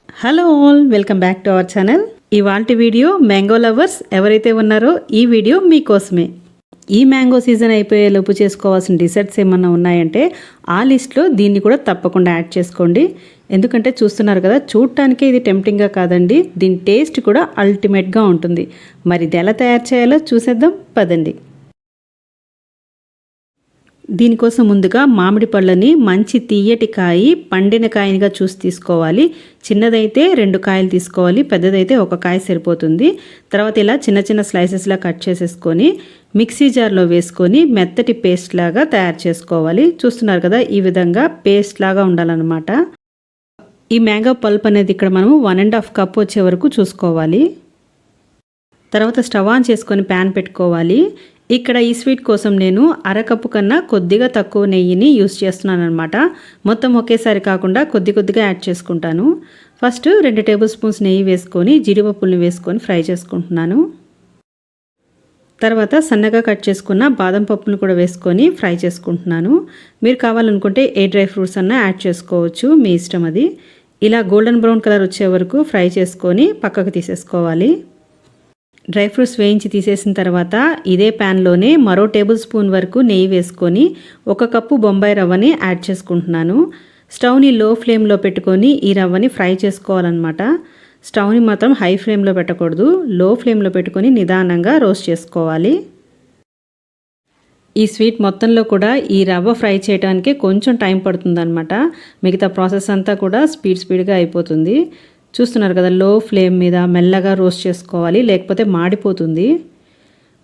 Hello all, welcome back to our channel. ఇవాల్టి video mango lovers ఎవరైతే ఉన్నారో ఈ వీడియో మీకోసమే. ఈ మ్యాంగో సీజన్ అయిపోయే లోపు చేసుకోవాల్సిన డిసర్ట్స్ ఏమన్నా ఉన్నాయంటే ఆ లిస్ట్లో దీన్ని కూడా తప్పకుండా యాడ్ చేసుకోండి. ఎందుకంటే చూస్తున్నారు కదా, చూడటానికే ఇది టెంప్టింగ్గా కాదండి, దీని టేస్ట్ కూడా అల్టిమేట్గా ఉంటుంది. మరి ఇది ఎలా తయారు చేయాలో చూసేద్దాం పదండి. దీనికోసం ముందుగా మామిడి పళ్ళని మంచి తీయటి కాయి, పండిన కాయనిగా చూసి తీసుకోవాలి. చిన్నదైతే 2 కాయలు తీసుకోవాలి, పెద్దదైతే 1 కాయ సరిపోతుంది. తర్వాత ఇలా చిన్న చిన్న స్లైసెస్లా కట్ చేసేసుకొని మిక్సీ జార్లో వేసుకొని మెత్తటి పేస్ట్ లాగా తయారు చేసుకోవాలి. చూస్తున్నారు కదా, ఈ విధంగా పేస్ట్ లాగా ఉండాలన్నమాట. ఈ మ్యాంగో పల్ప్ అనేది ఇక్కడ మనం 1.5 కప్ వచ్చే వరకు చూసుకోవాలి. తర్వాత స్టవ్ ఆన్ చేసుకొని ప్యాన్ పెట్టుకోవాలి. ఇక్కడ ఈ స్వీట్ కోసం నేను అరకప్పు కన్నా కొద్దిగా తక్కువ నెయ్యిని యూస్ చేస్తున్నాను అనమాట. మొత్తం ఒకేసారి కాకుండా కొద్దిగా యాడ్ చేసుకుంటాను. ఫస్ట్ 2 టేబుల్ స్పూన్స్ నెయ్యి వేసుకొని జీడిపప్పుల్ని వేసుకొని ఫ్రై చేసుకుంటున్నాను. తర్వాత సన్నగా కట్ చేసుకున్న బాదం పప్పును కూడా వేసుకొని ఫ్రై చేసుకుంటున్నాను. మీరు కావాలనుకుంటే ఏ డ్రై ఫ్రూట్స్ అన్నా యాడ్ చేసుకోవచ్చు, మీ ఇష్టం అది. ఇలా గోల్డెన్ బ్రౌన్ కలర్ వచ్చే వరకు ఫ్రై చేసుకొని పక్కకు తీసేసుకోవాలి. డ్రై ఫ్రూట్స్ వేయించి తీసేసిన తర్వాత ఇదే ప్యాన్లోనే మరో టేబుల్ స్పూన్ వరకు నెయ్యి వేసుకొని 1 కప్పు బొంబాయి రవ్వని యాడ్ చేసుకుంటున్నాను. స్టవ్ని లో ఫ్లేమ్లో పెట్టుకొని ఈ రవ్వని ఫ్రై చేసుకోవాలన్నమాట. స్టవ్ని మాత్రం హై ఫ్లేమ్లో పెట్టకూడదు, లో ఫ్లేమ్లో పెట్టుకొని నిదానంగా రోస్ట్ చేసుకోవాలి. ఈ స్వీట్ మొత్తంలో కూడా ఈ రవ్వ ఫ్రై చేయడానికి కొంచెం టైం పడుతుందన్నమాట. మిగతా ప్రాసెస్ అంతా కూడా స్పీడ్గా అయిపోతుంది. చూస్తున్నారు కదా, లో ఫ్లేమ్ మీద మెల్లగా రోస్ట్ చేసుకోవాలి, లేకపోతే మాడిపోతుంది.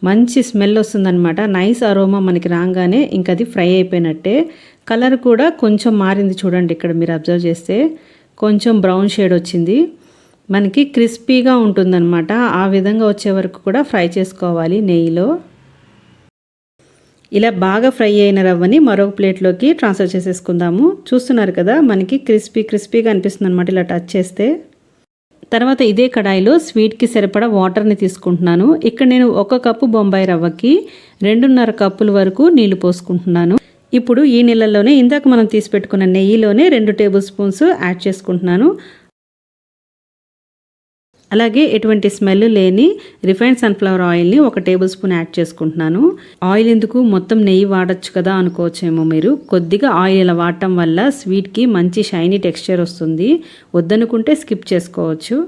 మంచి స్మెల్ వస్తుందన్నమాట. నైస్ అరోమా మనకి రాగానే ఇంక అది ఫ్రై అయిపోయినట్టే. కలర్ కూడా కొంచెం మారింది చూడండి, ఇక్కడ మీరు అబ్జర్వ్ చేస్తే కొంచెం బ్రౌన్ షేడ్ వచ్చింది. మనకి క్రిస్పీగా ఉంటుందన్నమాట. ఆ విధంగా వచ్చే వరకు కూడా ఫ్రై చేసుకోవాలి నెయ్యిలో. ఇలా బాగా ఫ్రై అయిన రవ్వని మరొక ప్లేట్లోకి ట్రాన్స్ఫర్ చేసేసుకుందాము. చూస్తున్నారు కదా, మనకి క్రిస్పీగా అనిపిస్తుంది అనమాట ఇలా టచ్ చేస్తే. తర్వాత ఇదే కడాయిలో స్వీట్కి సరిపడా వాటర్ని తీసుకుంటున్నాను. ఇక్కడ నేను 1 కప్పు బొంబాయి రవ్వకి 2.5 కప్పుల వరకు నీళ్లు పోసుకుంటున్నాను. ఇప్పుడు ఈ నీళ్ళల్లోనే ఇందాక మనం తీసి పెట్టుకున్న నెయ్యిలోనే 2 టేబుల్ స్పూన్స్ యాడ్ చేసుకుంటున్నాను. అలాగే ఎటువంటి స్మెల్ లేని రిఫైన్డ్ సన్ఫ్లవర్ ఆయిల్ని 1 టేబుల్ స్పూన్ యాడ్ చేసుకుంటున్నాను. ఆయిల్ ఎందుకు, మొత్తం నెయ్యి వాడచ్చు కదా అనుకోవచ్చేమో మీరు. కొద్దిగా ఆయిల్ ఇలా వాడటం వల్ల స్వీట్కి మంచి షైనీ టెక్స్చర్ వస్తుంది. వద్దనుకుంటే స్కిప్ చేసుకోవచ్చు.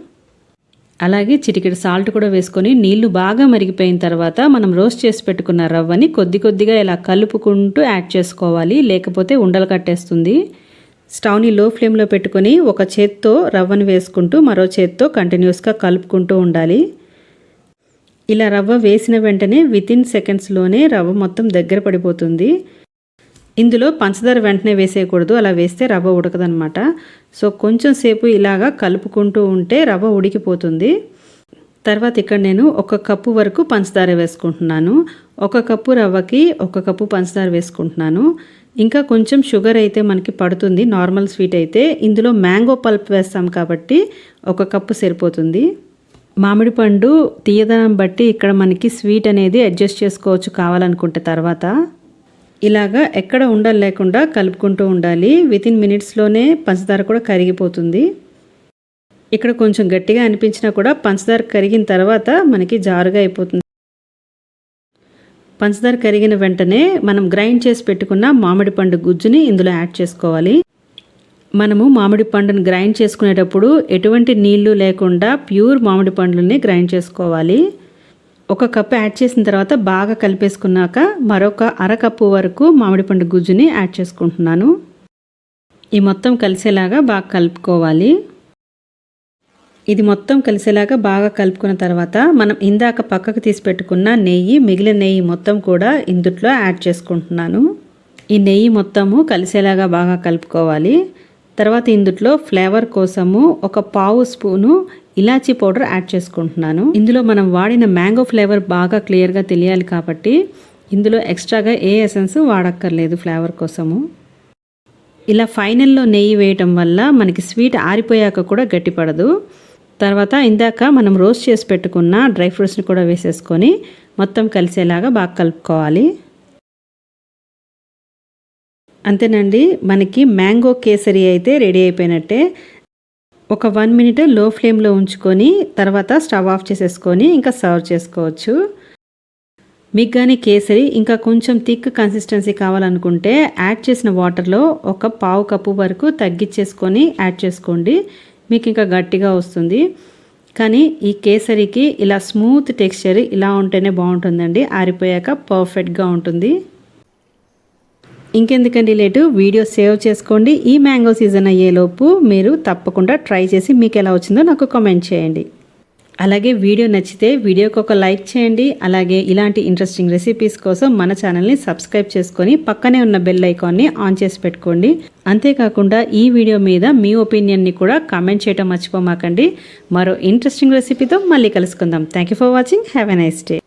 అలాగే చిటికెడు సాల్ట్ కూడా వేసుకొని నీళ్లు బాగా మరిగిపోయిన తర్వాత మనం రోస్ట్ చేసి పెట్టుకున్న రవ్వని కొద్దిగా ఇలా కలుపుకుంటూ యాడ్ చేసుకోవాలి, లేకపోతే ఉండలు కట్టేస్తుంది. స్టవ్ని లో ఫ్లేమ్లో పెట్టుకొని ఒక చేత్తో రవ్వను వేసుకుంటూ మరో చేత్తో కంటిన్యూస్గా కలుపుకుంటూ ఉండాలి. ఇలా రవ్వ వేసిన వెంటనే వితిన్ సెకండ్స్లోనే రవ్వ మొత్తం దగ్గర పడిపోతుంది. ఇందులో పంచదార వెంటనే వేసేయకూడదు, అలా వేస్తే రవ్వ ఉడకదనమాట. సో కొంచెం సేపు ఇలాగా కలుపుకుంటూ ఉంటే రవ్వ ఉడికిపోతుంది. తర్వాత ఇక్కడ నేను 1 కప్పు వరకు పంచదార వేసుకుంటున్నాను. 1 కప్పు రవ్వకి 1 కప్పు పంచదార వేసుకుంటున్నాను. ఇంకా కొంచెం షుగర్ అయితే మనకి పడుతుంది నార్మల్ స్వీట్ అయితే. ఇందులో మ్యాంగో పల్ప్ వేస్తాం కాబట్టి 1 కప్పు సరిపోతుంది. మామిడి పండు తీయదనం బట్టి ఇక్కడ మనకి స్వీట్ అనేది అడ్జస్ట్ చేసుకోవచ్చు కావాలనుకుంటే. తర్వాత ఇలాగా ఎక్కడ ఉండలు లేకుండా కలుపుకుంటూ ఉండాలి. వితిన్ మినిట్స్లోనే పంచదార కూడా కరిగిపోతుంది. ఇక్కడ కొంచెం గట్టిగా అనిపించినా కూడా పంచదార కరిగిన తర్వాత మనకి జారుగా అయిపోతుంది. పంచదార కరిగిన వెంటనే మనం గ్రైండ్ చేసి పెట్టుకున్న మామిడి పండు గుజ్జుని ఇందులో యాడ్ చేసుకోవాలి. మనము మామిడి పండుని గ్రైండ్ చేసుకునేటప్పుడు ఎటువంటి నీళ్లు లేకుండా ప్యూర్ మామిడి పండ్లని గ్రైండ్ చేసుకోవాలి. 1 కప్పు యాడ్ చేసిన తర్వాత బాగా కలిపేసుకున్నాక మరొక అరకప్పు వరకు మామిడి పండు గుజ్జుని యాడ్ చేసుకుంటున్నాను. ఈ మొత్తం కలిసేలాగా బాగా కలుపుకోవాలి. ఇది మొత్తం కలిసేలాగా బాగా కలుపుకున్న తర్వాత మనం ఇందాక పక్కకు తీసి పెట్టుకున్న నెయ్యి, మిగిలిన నెయ్యి మొత్తం కూడా ఇందులో యాడ్ చేసుకుంటున్నాను. ఈ నెయ్యి మొత్తము కలిసేలాగా బాగా కలుపుకోవాలి. తర్వాత ఇందులో ఫ్లేవర్ కోసము 1 పావు స్పూను ఇలాచీ పౌడర్ యాడ్ చేసుకుంటున్నాను. ఇందులో మనం వాడిన మ్యాంగో ఫ్లేవర్ బాగా క్లియర్గా తెలియాలి కాబట్టి ఇందులో ఎక్స్ట్రాగా ఏ ఎసెన్స్ వాడక్కర్లేదు ఫ్లేవర్ కోసము. ఇలా ఫైనల్లో నెయ్యి వేయటం వల్ల మనకి స్వీట్ ఆరిపోయాక కూడా గట్టిపడదు. తర్వాత ఇందాక మనం రోస్ట్ చేసి పెట్టుకున్న డ్రై ఫ్రూట్స్ని కూడా వేసేసుకొని మొత్తం కలిసేలాగా బాగా కలుపుకోవాలి. అంతేనండి, మనకి మ్యాంగో కేసరి అయితే రెడీ అయిపోయినట్టే. ఒక 1 మినిట్ లో ఫ్లేమ్లో ఉంచుకొని తర్వాత స్టవ్ ఆఫ్ చేసేసుకొని ఇంకా సర్వ్ చేసుకోవచ్చు. మీకు కానీ కేసరి ఇంకా కొంచెం థిక్ కన్సిస్టెన్సీ కావాలనుకుంటే యాడ్ చేసిన వాటర్లో ఒక పావు కప్పు వరకు తగ్గించేసుకొని యాడ్ చేసుకోండి. మీకు ఇంకా గట్టిగా వస్తుంది. కానీ ఈ కేసరికి ఇలా స్మూత్ టెక్స్చర్ ఇలా ఉంటేనే బాగుంటుందండి. ఆరిపోయాక పర్ఫెక్ట్గా ఉంటుంది. ఇంకెందుకండి లేటు, వీడియో సేవ్ చేసుకోండి. ఈ మ్యాంగో సీజన్ అయ్యేలోపు మీరు తప్పకుండా ట్రై చేసి మీకు ఎలా వచ్చిందో నాకు కామెంట్ చేయండి. అలాగే వీడియో నచ్చితే వీడియోకి ఒక లైక్ చేయండి. అలాగే ఇలాంటి ఇంట్రెస్టింగ్ రెసిపీస్ కోసం మన ఛానల్ని సబ్స్క్రైబ్ చేసుకొని పక్కనే ఉన్న బెల్ ఐకాన్ని ఆన్ చేసి పెట్టుకోండి. అంతేకాకుండా ఈ వీడియో మీద మీ ఒపీనియన్ని కూడా కామెంట్ చేయడం మర్చిపోమాకండి. మరో ఇంట్రెస్టింగ్ రెసిపీతో మళ్ళీ కలుసుకుందాం. Thank you for watching. Have a nice day.